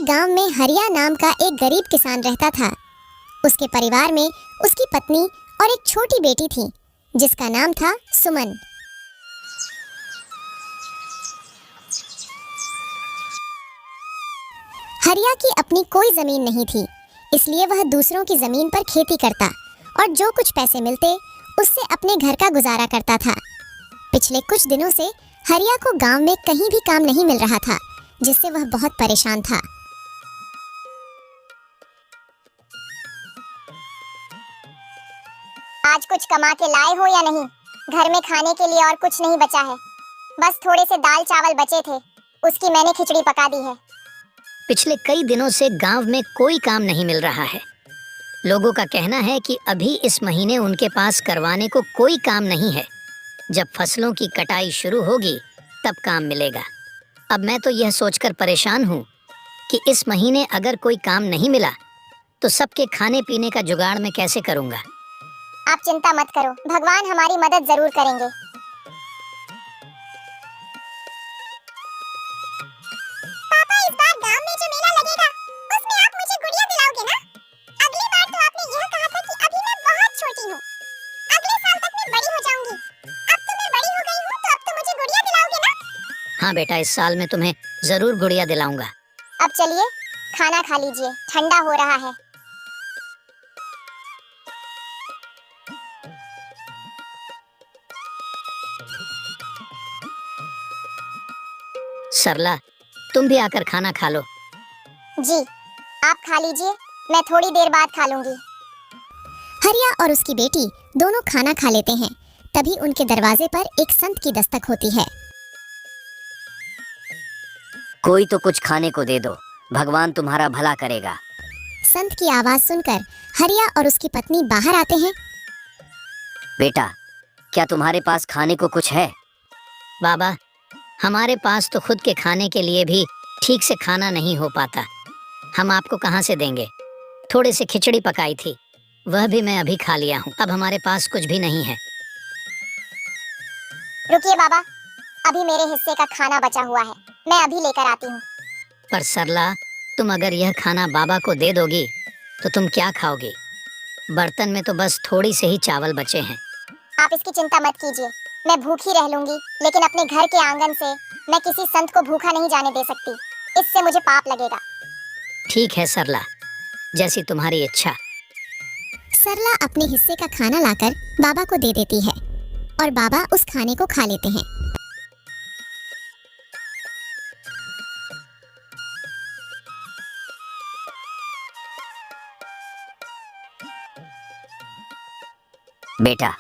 एक गांव में हरिया नाम का एक गरीब किसान रहता था। उसके परिवार में उसकी पत्नी और एक छोटी बेटी थी जिसका नाम था सुमन। हरिया की अपनी कोई जमीन नहीं थी, इसलिए वह दूसरों की जमीन पर खेती करता और जो कुछ पैसे मिलते उससे अपने घर का गुजारा करता था। पिछले कुछ दिनों से हरिया को गांव में कहीं भी काम नहीं मिल रहा था, जिससे वह बहुत परेशान था। आज कुछ कमा के लाए हो या नहीं? घर में खाने के लिए और कुछ नहीं बचा है। बस थोड़े से दाल चावल बचे थे, उसकी मैंने खिचड़ी पका दी है। पिछले कई दिनों से गांव में कोई काम नहीं मिल रहा है। लोगों का कहना है कि अभी इस महीने उनके पास करवाने को कोई काम नहीं है। जब फसलों की कटाई शुरू होगी तब काम मिलेगा। अब मैं तो यह सोचकर परेशान हूँ कि इस महीने अगर कोई काम नहीं मिला तो सबके खाने पीने का जुगाड़ मैं कैसे करूँगा। आप चिंता मत करो, भगवान हमारी मदद जरूर करेंगे। पापा, इस बार गांव में जो मेला लगेगा उसमें आप मुझे गुड़िया दिलाओगे ना? अगली बार तो आपने यह कहा था कि अभी मैं बहुत छोटी हूँ, अगले साल तक मैं बड़ी हो जाऊंगी। अब तो मैं बड़ी हो गई हूँ, तो अब तो मुझे गुड़िया दिलाओगे ना? हाँ बेटा, इस साल मैं तुम्हें जरूर गुड़िया दिलाऊंगा। अब चलिए खाना खा लीजिए, ठंडा हो रहा है। सरला, तुम भी आकर खाना खा लो। जी, आप खा लीजिए, मैं थोड़ी देर बाद खा लूंगी। हरिया और उसकी बेटी दोनों खाना खा लेते हैं। तभी उनके दरवाजे पर एक संत की दस्तक होती है। कोई तो कुछ खाने को दे दो, भगवान तुम्हारा भला करेगा। संत की आवाज सुनकर हरिया और उसकी पत्नी बाहर आते हैं। बेटा, क्या तुम्हारे पास खाने को कुछ है? बाबा, हमारे पास तो खुद के खाने के लिए भी ठीक से खाना नहीं हो पाता। हम आपको कहाँ से देंगे? थोड़े से खिचड़ी पकाई थी, वह भी मैं अभी खा लिया हूँ। अब हमारे पास कुछ भी नहीं है। रुकिए बाबा, अभी मेरे हिस्से का खाना बचा हुआ है, मैं अभी लेकर आती हूँ। पर सरला, तुम अगर यह खाना बाबा को दे दोगी तो तुम क्या खाओगी? बर्तन में तो बस थोड़ी से ही चावल बचे हैं। आप इसकी चिंता मत कीजिए, मैं भूखी रह लूंगी, लेकिन अपने घर के आंगन से मैं किसी संत को भूखा नहीं जाने दे सकती, इससे मुझे पाप लगेगा। ठीक है सरला, जैसी तुम्हारी इच्छा। सरला अपने हिस्से का खाना लाकर बाबा को दे देती है और बाबा उस खाने को खा लेते हैं। बेटा,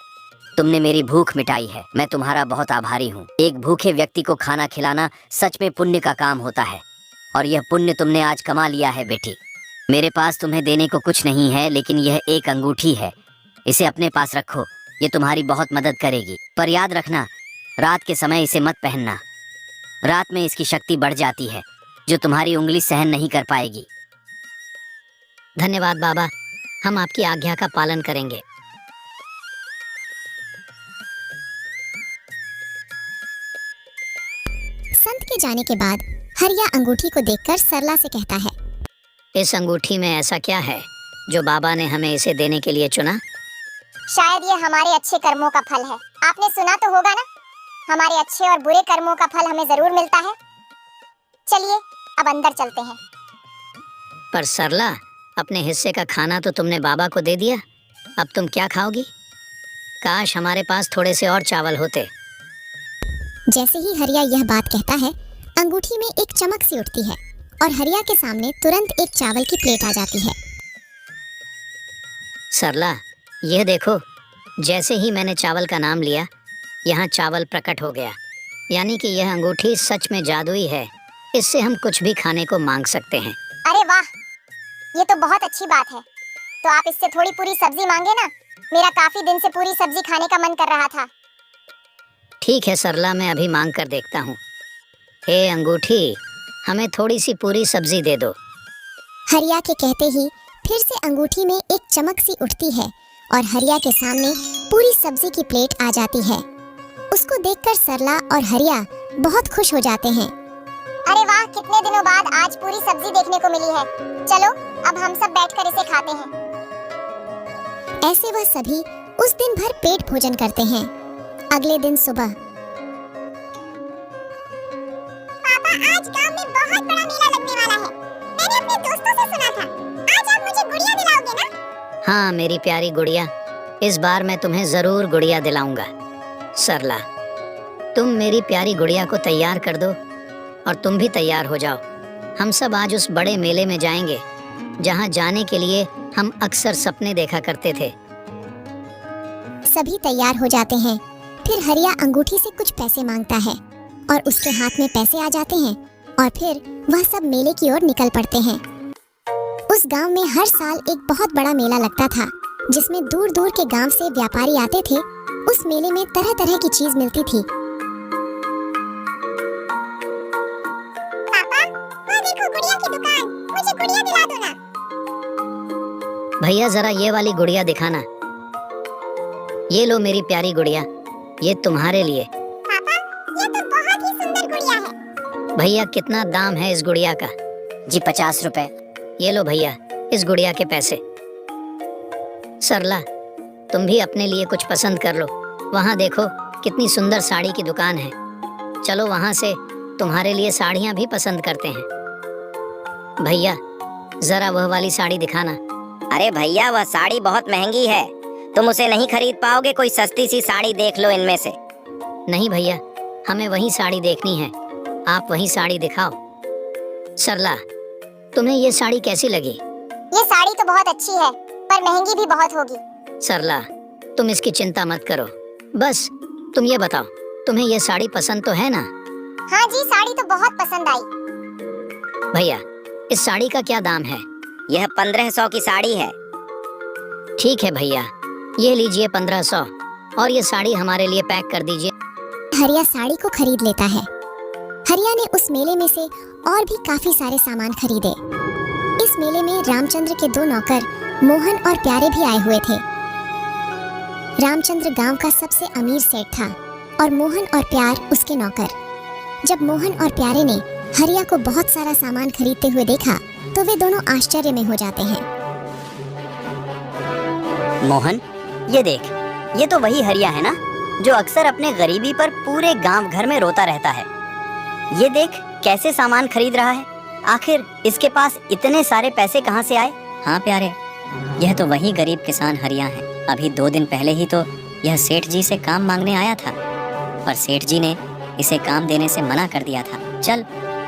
तुमने मेरी भूख मिटाई है, मैं तुम्हारा बहुत आभारी हूँ। एक भूखे व्यक्ति को खाना खिलाना सच में पुण्य का काम होता है, और यह पुण्य तुमने आज कमा लिया है बेटी। मेरे पास तुम्हें देने को कुछ नहीं है, लेकिन यह एक अंगूठी है, इसे अपने पास रखो, ये तुम्हारी बहुत मदद करेगी। पर याद रखना, रात के समय इसे मत पहनना, रात में इसकी शक्ति बढ़ जाती है जो तुम्हारी उंगली सहन नहीं कर पाएगी। धन्यवाद बाबा, हम आपकी आज्ञा का पालन करेंगे। संत के जाने के बाद हरिया अंगूठी को देखकर सरला से कहता है, इस अंगूठी में ऐसा क्या है जो बाबा ने हमें इसे देने के लिए चुना? शायद ये हमारे अच्छे कर्मों का फल है। आपने सुना तो होगा ना, हमारे अच्छे और बुरे कर्मों का फल हमें जरूर मिलता है। चलिए अब अंदर चलते हैं। पर सरला, अपने हिस्से का खाना तो तुमने बाबा को दे दिया, अब तुम क्या खाओगी? काश हमारे पास थोड़े से और चावल होते। जैसे ही हरिया यह बात कहता है, अंगूठी में एक चमक सी उठती है और हरिया के सामने तुरंत एक चावल की प्लेट आ जाती है। सरला, यह देखो, जैसे ही मैंने चावल का नाम लिया, यहाँ चावल प्रकट हो गया। यानी कि यह अंगूठी सच में जादुई है, इससे हम कुछ भी खाने को मांग सकते हैं। अरे वाह, ये तो बहुत अच्छी बात है। तो आप इससे थोड़ी पूरी सब्जी मांगे ना, मेरा काफी दिन से पूरी सब्जी खाने का मन कर रहा था। ठीक है सरला, मैं अभी मांग कर देखता हूँ। हे अंगूठी, हमें थोड़ी सी पूरी सब्जी दे दो। हरिया के कहते ही फिर से अंगूठी में एक चमक सी उठती है और हरिया के सामने पूरी सब्जी की प्लेट आ जाती है। उसको देखकर सरला और हरिया बहुत खुश हो जाते हैं। अरे वाह, कितने दिनों बाद आज पूरी सब्जी देखने को मिली है। चलो अब हम सब बैठकर इसे खाते हैं। ऐसे वह सभी उस दिन भर पेट भोजन करते हैं। अगले दिन सुबह पापा, आज गांव में बहुत बड़ा मेला लगने वाला है। मैंने अपने दोस्तों से सुना था। आज आप मुझे गुड़िया दिलाओगे ना? हाँ मेरी प्यारी गुड़िया, इस बार मैं तुम्हें जरूर गुड़िया दिलाऊंगा। सरला, तुम मेरी प्यारी गुड़िया को तैयार कर दो और तुम भी तैयार हो जाओ। हम सब आज उस बड़े मेले में जाएंगे जहाँ जाने के लिए हम अक्सर सपने देखा करते थे। सभी तैयार हो जाते हैं। फिर हरिया अंगूठी से कुछ पैसे मांगता है और उसके हाथ में पैसे आ जाते हैं और फिर वह सब मेले की ओर निकल पड़ते हैं। उस गांव में हर साल एक बहुत बड़ा मेला लगता था जिसमें दूर दूर के गांव से व्यापारी आते थे। उस मेले में तरह तरह की चीज मिलती थी। पापा, वो देखो गुड़िया की दुकान। मुझे गुड़िया दिला दो ना। भैया जरा ये वाली गुड़िया दिखाना। ये लो मेरी प्यारी गुड़िया, ये तुम्हारे लिए। पापा, ये तो बहुत ही सुंदर गुड़िया है। भैया कितना दाम है इस गुड़िया का? जी 50 रुपए। ये लो भैया इस गुड़िया के पैसे। सरला, तुम भी अपने लिए कुछ पसंद कर लो। वहाँ देखो कितनी सुंदर साड़ी की दुकान है। चलो वहाँ से तुम्हारे लिए साड़ियाँ भी पसंद करते हैं। भैया जरा वह वाली साड़ी दिखाना। अरे भैया, वह साड़ी बहुत महंगी है, तुम उसे नहीं खरीद पाओगे। कोई सस्ती सी साड़ी देख लो इनमें से। नहीं भैया, हमें वही साड़ी देखनी है, आप वही साड़ी दिखाओ। सरला, तुम्हें ये साड़ी कैसी लगी? ये साड़ी तो बहुत अच्छी है, पर महंगी भी बहुत होगी। सरला, तुम इसकी चिंता मत करो। बस तुम ये बताओ, तुम्हें ये साड़ी पसंद तो है ना? हाँ जी, साड़ी तो बहुत पसंद आई। भैया इस साड़ी का क्या दाम है? यह 1500 की साड़ी है। ठीक है भैया, ये लीजिए 1500 और ये साड़ी हमारे लिए पैक कर दीजिए। हरिया साड़ी को खरीद लेता है। हरिया ने उस मेले में से और भी काफी सारे सामान खरीदे। इस मेले में रामचंद्र के 2 नौकर मोहन और प्यारे भी आए हुए थे। रामचंद्र गांव का सबसे अमीर सेठ था और मोहन और प्यार उसके नौकर। जब मोहन और प्यारे ने हरिया को बहुत सारा सामान खरीदते हुए देखा तो वे दोनों आश्चर्य में हो जाते हैं। मोहन, ये देख, ये तो वही हरिया है ना जो अक्सर अपने गरीबी पर पूरे गांव घर में रोता रहता है। ये देख कैसे सामान खरीद रहा है। आखिर इसके पास इतने सारे पैसे कहाँ से आए? हाँ प्यारे, यह तो वही गरीब किसान हरिया है। अभी 2 दिन पहले ही तो यह सेठ जी से काम मांगने आया था, पर सेठ जी ने इसे काम देने से मना कर दिया था। चल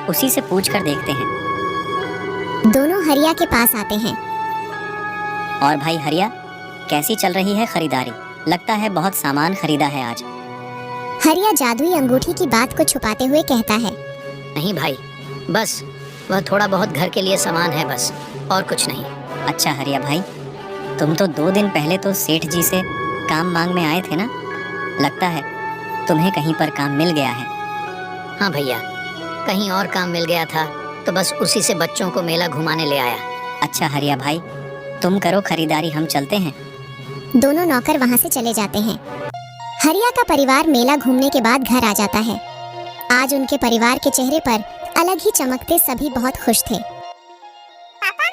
उसी से पूछ कर देखते हैं। दोनों हरिया के पास आते हैं। और भाई हरिया, कैसी चल रही है खरीदारी? लगता है बहुत सामान खरीदा है आज। हरिया जादुई अंगूठी की बात को छुपाते हुए कहता है, नहीं भाई, बस वह थोड़ा बहुत घर के लिए सामान है बस, और कुछ नहीं। अच्छा हरिया भाई, तुम तो 2 दिन पहले तो सेठ जी से काम मांगने आए थे ना? लगता है तुम्हें कहीं पर काम मिल गया है। हाँ भैया, कहीं और काम मिल गया था तो बस उसी से बच्चों को मेला घुमाने ले आया। अच्छा हरिया भाई, तुम करो खरीदारी, हम चलते हैं। दोनों नौकर वहाँ से चले जाते हैं। हरिया का परिवार मेला घूमने के बाद घर आ जाता है। आज उनके परिवार के चेहरे पर अलग ही चमकते सभी बहुत खुश थे। पापा,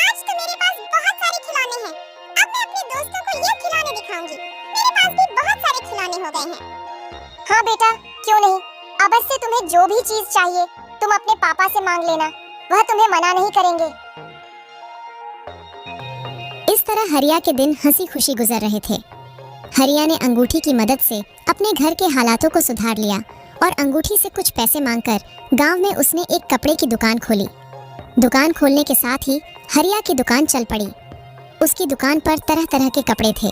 आज तो मेरे पास बहुत सारे खिलौने हैं। अब मैं अपने दोस्तों को ये खिलौने दिखाऊंगी। मेरे पास भी बहुत सारे खिलौने हो गए हैं। हाँ बेटा, क्यों नहीं। अब से तुम्हें जो भी चीज चाहिए तुम अपने पापा से मांग लेना, वह तुम्हें मना नहीं करेंगे। इस तरह हरिया के दिन हंसी खुशी गुजर रहे थे। हरिया ने अंगूठी की मदद से अपने घर के हालातों को सुधार लिया और अंगूठी से कुछ पैसे मांगकर गांव में उसने एक कपड़े की दुकान खोली। दुकान खोलने के साथ ही हरिया की दुकान चल पड़ी। उसकी दुकान पर तरह तरह के कपड़े थे,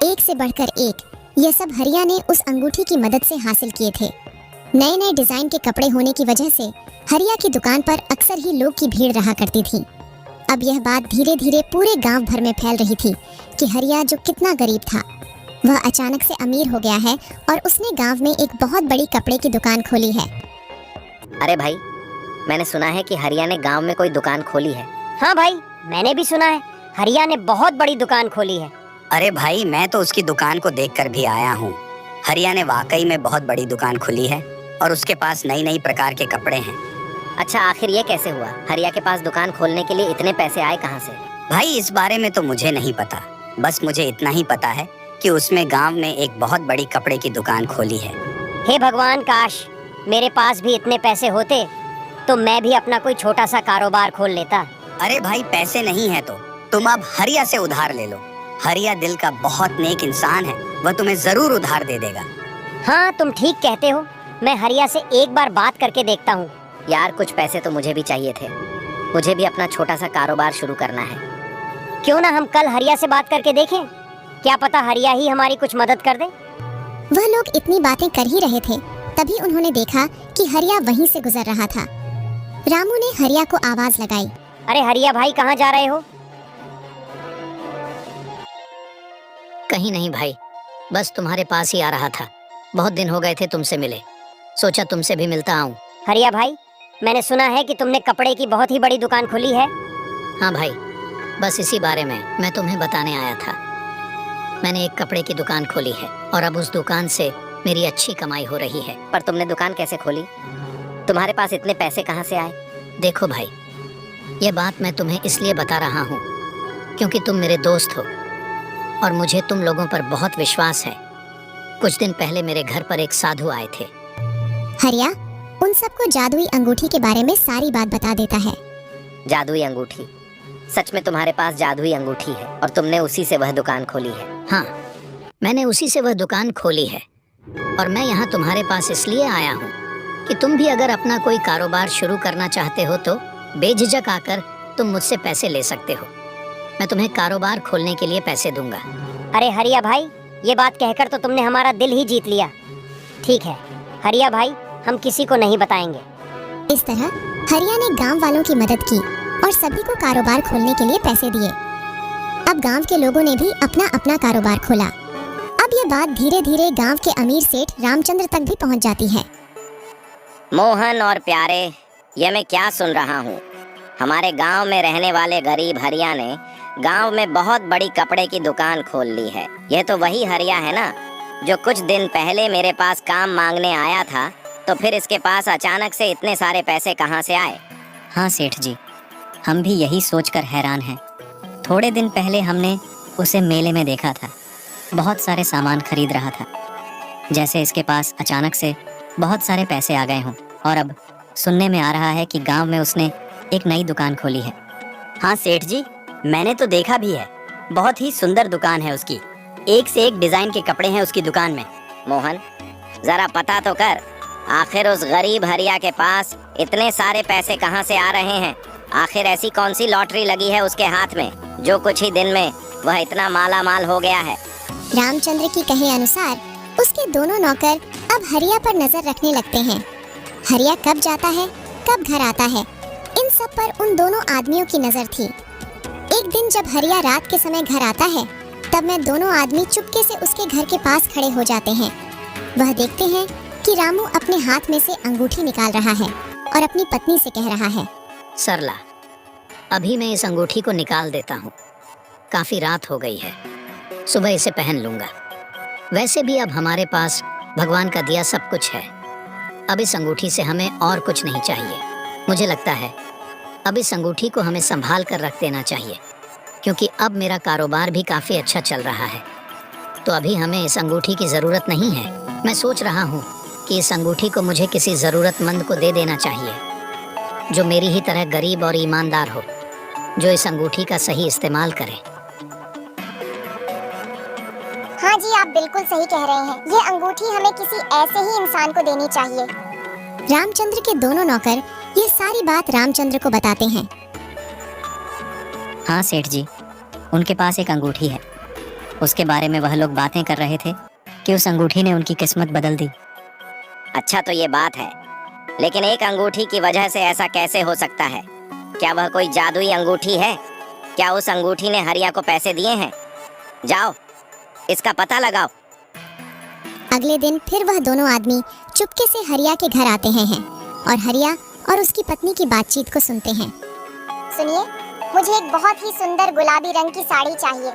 एक से बढ़कर एक। यह सब हरिया ने उस अंगूठी की मदद से हासिल किए थे। नए नए डिजाइन के कपड़े होने की वजह से हरिया की दुकान पर अक्सर ही लोग की भीड़ रहा करती थी। अब यह बात धीरे धीरे पूरे गांव भर में फैल रही थी कि हरिया जो कितना गरीब था वह अचानक से अमीर हो गया है और उसने गांव में एक बहुत बड़ी कपड़े की दुकान खोली है। अरे भाई, मैंने सुना है कि हरिया ने गांव में कोई दुकान खोली है। हाँ भाई, मैंने भी सुना है हरिया ने बहुत बड़ी दुकान खोली है। अरे भाई, मैं तो उसकी दुकान को देखकर भी आया हूँ। हरिया ने वाकई में बहुत बड़ी दुकान खोली है और उसके पास नई नई प्रकार के कपड़े हैं। अच्छा, आखिर ये कैसे हुआ? हरिया के पास दुकान खोलने के लिए इतने पैसे आए कहाँ से? भाई इस बारे में तो मुझे नहीं पता, बस मुझे इतना ही पता है कि उसने गांव में एक बहुत बड़ी कपड़े की दुकान खोली है। हे भगवान, काश मेरे पास भी इतने पैसे होते तो मैं भी अपना कोई छोटा सा कारोबार खोल लेता। अरे भाई पैसे नहीं है तो तुम अब हरिया से उधार ले लो। हरिया दिल का बहुत नेक इंसान है, वह तुम्हें जरूर उधार दे देगा। हाँ, तुम ठीक कहते हो। मैं हरिया से एक बार बात करके देखता हूँ। यार, कुछ पैसे तो मुझे भी चाहिए थे। मुझे भी अपना छोटा सा कारोबार शुरू करना है। क्यों ना हम कल हरिया से बात करके देखें? क्या पता हरिया ही हमारी कुछ मदद कर दे। वह लोग इतनी बातें कर ही रहे थे, तभी उन्होंने देखा कि हरिया वहीं से गुजर रहा था। रामू ने हरिया को आवाज लगाई। अरे हरिया भाई, कहाँ जा रहे हो? कहीं नहीं भाई, बस तुम्हारे पास ही आ रहा था। बहुत दिन हो गए थे तुमसे मिले, सोचा तुमसे भी मिलता आऊं। हरिया भाई, मैंने सुना है कि तुमने कपड़े की बहुत ही बड़ी दुकान खोली है। हाँ भाई, बस इसी बारे में मैं तुम्हें बताने आया था। मैंने एक कपड़े की दुकान खोली है और अब उस दुकान से मेरी अच्छी कमाई हो रही है। पर तुमने दुकान कैसे खोली? तुम्हारे पास इतने पैसे कहाँ से आए? देखो भाई, ये बात मैं तुम्हें इसलिए बता रहा हूँ क्योंकि तुम मेरे दोस्त हो और मुझे तुम लोगों पर बहुत विश्वास है। कुछ दिन पहले मेरे घर पर एक साधु आए थे। हरिया उन सबको जादुई अंगूठी के बारे में सारी बात बता देता है। जादुई अंगूठी? सच में तुम्हारे पास जादुई अंगूठी है और तुमने उसी से वह दुकान खोली है? हाँ, मैंने उसी से वह दुकान खोली है और मैं यहाँ तुम्हारे पास इसलिए आया हूँ कि तुम भी अगर अपना कोई कारोबार शुरू करना चाहते हो तो बेझिझक आकर तुम मुझसे पैसे ले सकते हो। मैं तुम्हें कारोबार खोलने के लिए पैसे दूंगा। अरे हरिया भाई, ये बात कहकर तो तुमने हमारा दिल ही जीत लिया। ठीक है हरिया भाई, हम किसी को नहीं बताएंगे। इस तरह हरिया ने गांव वालों की मदद की और सभी को कारोबार खोलने के लिए पैसे दिए। अब गांव के लोगों ने भी अपना अपना कारोबार खोला। अब ये बात धीरे धीरे गांव के अमीर सेठ रामचंद्र तक भी पहुंच जाती है। मोहन और प्यारे, ये मैं क्या सुन रहा हूँ? हमारे गांव में रहने वाले गरीब हरिया ने गांव में बहुत बड़ी कपड़े की दुकान खोल ली है। यह तो वही हरिया है ना जो कुछ दिन पहले मेरे पास काम मांगने आया था, तो फिर इसके पास अचानक से इतने सारे पैसे कहाँ से आए? हाँ सेठ जी, हम भी यही सोचकर हैरान हैं। थोड़े दिन पहले हमने उसे मेले में देखा था, बहुत सारे सामान खरीद रहा था, जैसे इसके पास अचानक से बहुत सारे पैसे आ गए हों। और अब सुनने में आ रहा है कि गांव में उसने एक नई दुकान खोली है। हाँ सेठ जी, मैंने तो देखा भी है। बहुत ही सुंदर दुकान है उसकी, एक से एक डिजाइन के कपड़े हैं उसकी दुकान में। मोहन, जरा पता तो कर, आखिर उस गरीब हरिया के पास इतने सारे पैसे कहाँ से आ रहे हैं? आखिर ऐसी कौन सी लॉटरी लगी है उसके हाथ में जो कुछ ही दिन में वह इतना माला माल हो गया है? रामचंद्र की कहे अनुसार उसके दोनों नौकर अब हरिया पर नजर रखने लगते हैं। हरिया कब जाता है, कब घर आता है, इन सब पर उन दोनों आदमियों की नजर थी। एक दिन जब हरिया रात के समय घर आता है, तब में दोनों आदमी चुपके से उसके घर के पास खड़े हो जाते हैं। वह देखते हैं कि रामू अपने हाथ में से अंगूठी निकाल रहा है और अपनी पत्नी से कह रहा है, सरला, अभी मैं इस अंगूठी को निकाल देता हूँ। काफी रात हो गई है, सुबह इसे पहन लूंगा। वैसे भी अब हमारे पास भगवान का दिया सब कुछ है। अब इस अंगूठी से हमें और कुछ नहीं चाहिए। मुझे लगता है अब इस अंगूठी को हमें संभाल कर रख देना चाहिए, क्योंकि अब मेरा कारोबार भी काफ़ी अच्छा चल रहा है। तो अभी हमें इस अंगूठी की ज़रूरत नहीं है। मैं सोच रहा हूँ कि इस अंगूठी को मुझे किसी ज़रूरतमंद को दे देना चाहिए, जो मेरी ही तरह गरीब और ईमानदार हो, जो इस अंगूठी का सही इस्तेमाल करे। हाँ जी, आप बिल्कुल सही कह रहे हैं। ये अंगूठी हमें किसी ऐसे ही इंसान को देनी चाहिए। रामचंद्र के दोनों नौकर ये सारी बात रामचंद्र को बताते हैं। हाँ सेठ जी, उनके पास एक अंगूठी है। उसके बारे में वह लोग बातें कर रहे थे कि उस अंगूठी ने उनकी किस्मत बदल दी। अच्छा तो ये बात है, लेकिन एक अंगूठी की वजह से ऐसा कैसे हो सकता है? क्या वह कोई जादुई अंगूठी है? क्या उस अंगूठी ने हरिया को पैसे दिए हैं? जाओ इसका पता लगाओ। अगले दिन फिर वह दोनों आदमी चुपके से हरिया के घर आते हैं और हरिया और उसकी पत्नी की बातचीत को सुनते हैं। सुनिए, मुझे एक बहुत ही सुंदर गुलाबी रंग की साड़ी चाहिए।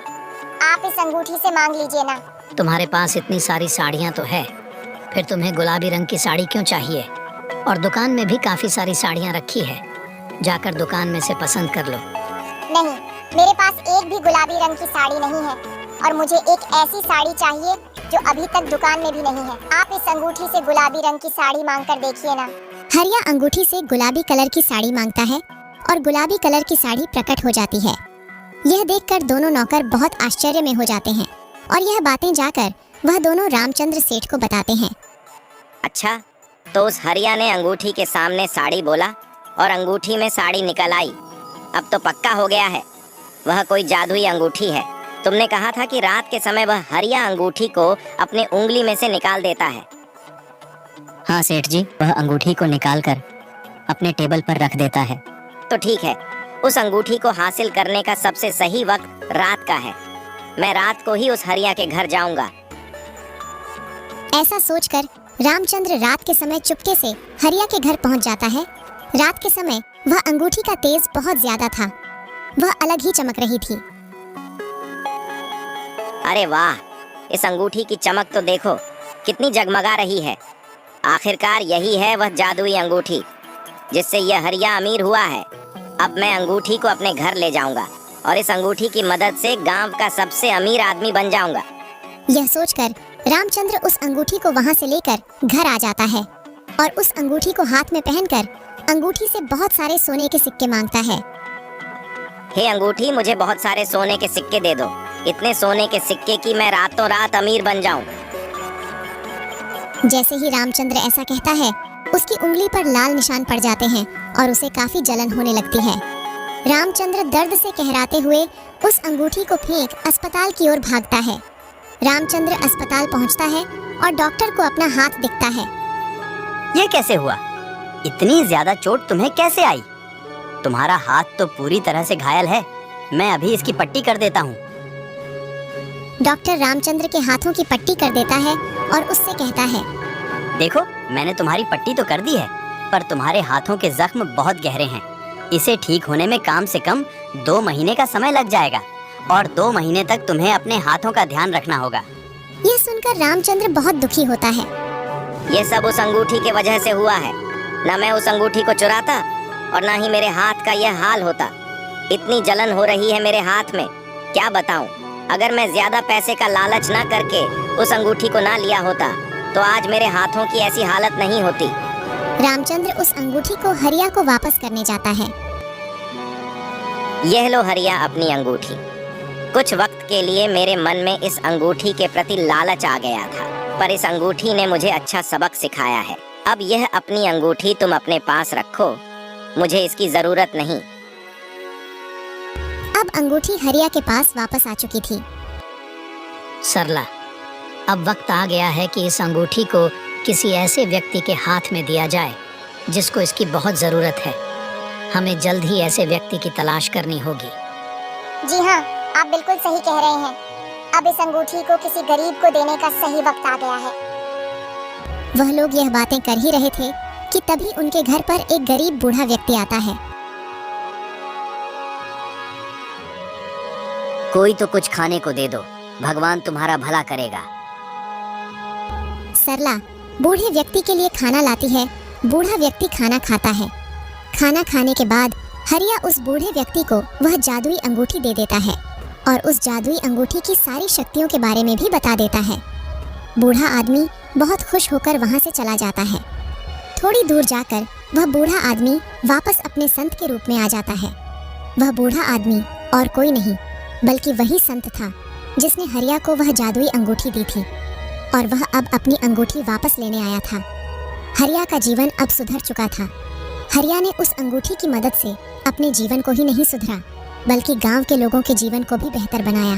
आप इस अंगूठी से मांग लीजिए ना। तुम्हारे पास इतनी सारी साड़ियाँ तो है, फिर तुम्हें गुलाबी रंग की साड़ी क्यों चाहिए? और दुकान में भी काफी सारी साड़ियाँ रखी है। जाकर दुकान में से पसंद कर लो। नहीं, मेरे पास एक भी गुलाबी रंग की साड़ी नहीं है और मुझे एक ऐसी साड़ी चाहिए जो अभी तक दुकान में भी नहीं है। आप इस अंगूठी से गुलाबी रंग की साड़ी मांग कर देखिए ना। हरिया अंगूठी से गुलाबी कलर की साड़ी मांगता है और गुलाबी कलर की साड़ी प्रकट हो जाती है। यह देखकर दोनों नौकर बहुत आश्चर्य में हो जाते हैं और यह बातें जाकर वह दोनों रामचंद्र सेठ को बताते हैं। अच्छा, तो उस हरिया ने अंगूठी के सामने साड़ी बोला और अंगूठी में साड़ी निकल आई। अब तो पक्का हो गया है, वह कोई जादुई अंगूठी है। तुमने कहा था कि रात के समय वह हरिया अंगूठी को अपने उंगली में से निकाल देता है। हाँ सेठ जी, वह अंगूठी को निकालकर अपने टेबल पर रख देता है। तो ठीक है, उस अंगूठी को हासिल करने का सबसे सही वक्त रात का है। मैं रात को ही उस हरिया के घर जाऊंगा। ऐसा सोचकर रामचंद्र रात के समय चुपके से हरिया के घर पहुंच जाता है। रात के समय वह अंगूठी का तेज बहुत ज्यादा था, वह अलग ही चमक रही थी। अरे वाह, इस अंगूठी की चमक तो देखो, कितनी जगमगा रही है। आखिरकार यही है वह जादुई अंगूठी जिससे यह हरिया अमीर हुआ है। अब मैं अंगूठी को अपने घर ले जाऊंगा और इस अंगूठी की मदद से गांव का सबसे अमीर आदमी बन जाऊंगा। यह सोचकर रामचंद्र उस अंगूठी को वहां से लेकर घर आ जाता है और उस अंगूठी को हाथ में पहनकर अंगूठी से बहुत सारे सोने के सिक्के मांगता है। हे अंगूठी, मुझे बहुत सारे सोने के सिक्के दे दो, इतने सोने के सिक्के कि मैं रातों रात अमीर बन जाऊं। जैसे ही रामचंद्र ऐसा कहता है, उसकी उंगली पर लाल निशान पड़ जाते हैं और उसे काफी जलन होने लगती है। रामचंद्र दर्द से कहराते हुए उस अंगूठी को फेंक अस्पताल की ओर भागता है। रामचंद्र अस्पताल पहुंचता है और डॉक्टर को अपना हाथ दिखता है। ये कैसे हुआ? इतनी ज्यादा चोट तुम्हें कैसे आई? तुम्हारा हाथ तो पूरी तरह से घायल है। मैं अभी इसकी पट्टी कर देता हूँ। डॉक्टर रामचंद्र के हाथों की पट्टी कर देता है और उससे कहता है, देखो, मैंने तुम्हारी पट्टी तो कर दी है, पर तुम्हारे हाथों के जख्म बहुत गहरे हैं। इसे ठीक होने में कम से कम 2 महीने का समय लग जाएगा और 2 महीने तक तुम्हें अपने हाथों का ध्यान रखना होगा। यह सुनकर रामचंद्र बहुत दुखी होता है। ये सब उस अंगूठी के वजह से हुआ है। न मैं उस अंगूठी को चुराता और न ही मेरे हाथ का यह हाल होता। इतनी जलन हो रही है मेरे हाथ में, क्या बताऊं। अगर मैं ज्यादा पैसे का लालच ना करके उस अंगूठी को ना लिया होता तो आज मेरे हाथों की ऐसी हालत नहीं होती। रामचंद्र उस अंगूठी को हरिया को वापस करने जाता है। यह लो हरिया अपनी अंगूठी। कुछ वक्त के लिए मेरे मन में इस अंगूठी के प्रति लालच आ गया था, पर इस अंगूठी ने मुझे अच्छा सबक सिखाया है। अब यह अपनी अंगूठी तुम अपने पास रखो, मुझे इसकी जरूरत नहीं। अब अंगूठी हरिया के पास वापस आ चुकी थी। सरला, अब वक्त आ गया है कि इस अंगूठी को किसी ऐसे व्यक्ति के हाथ में दिया जाए जिसको इसकी बहुत जरूरत है। हमें जल्द ही ऐसे व्यक्ति की तलाश करनी होगी। जी हाँ, आप बिल्कुल सही कह रहे हैं। अब इस अंगूठी को किसी गरीब को देने का सही वक्त आ गया है। वह लोग यह बातें कर ही रहे थे कि तभी उनके घर पर एक गरीब बूढ़ा व्यक्ति आता है। कोई तो कुछ खाने को दे दो, भगवान तुम्हारा भला करेगा। सरला बूढ़े व्यक्ति के लिए खाना लाती है। बूढ़ा व्यक्ति खाना खाता है। खाना खाने के बाद हरिया उस बूढ़े व्यक्ति को वह जादुई अंगूठी दे देता है और उस जादुई अंगूठी की सारी शक्तियों के बारे में भी बता देता है। बूढ़ा आदमी बहुत खुश होकर वहां से चला जाता है। थोड़ी दूर जाकर वह बूढ़ा आदमी वापस अपने संत के रूप में आ जाता है। वह बूढ़ा आदमी और कोई नहीं बल्कि वही संत था जिसने हरिया को वह जादुई अंगूठी दी थी और वह अब अपनी अंगूठी वापस लेने आया था। हरिया का जीवन अब सुधर चुका था। हरिया ने उस अंगूठी की मदद से अपने जीवन को ही नहीं सुधरा बल्कि गांव के लोगों के जीवन को भी बेहतर बनाया।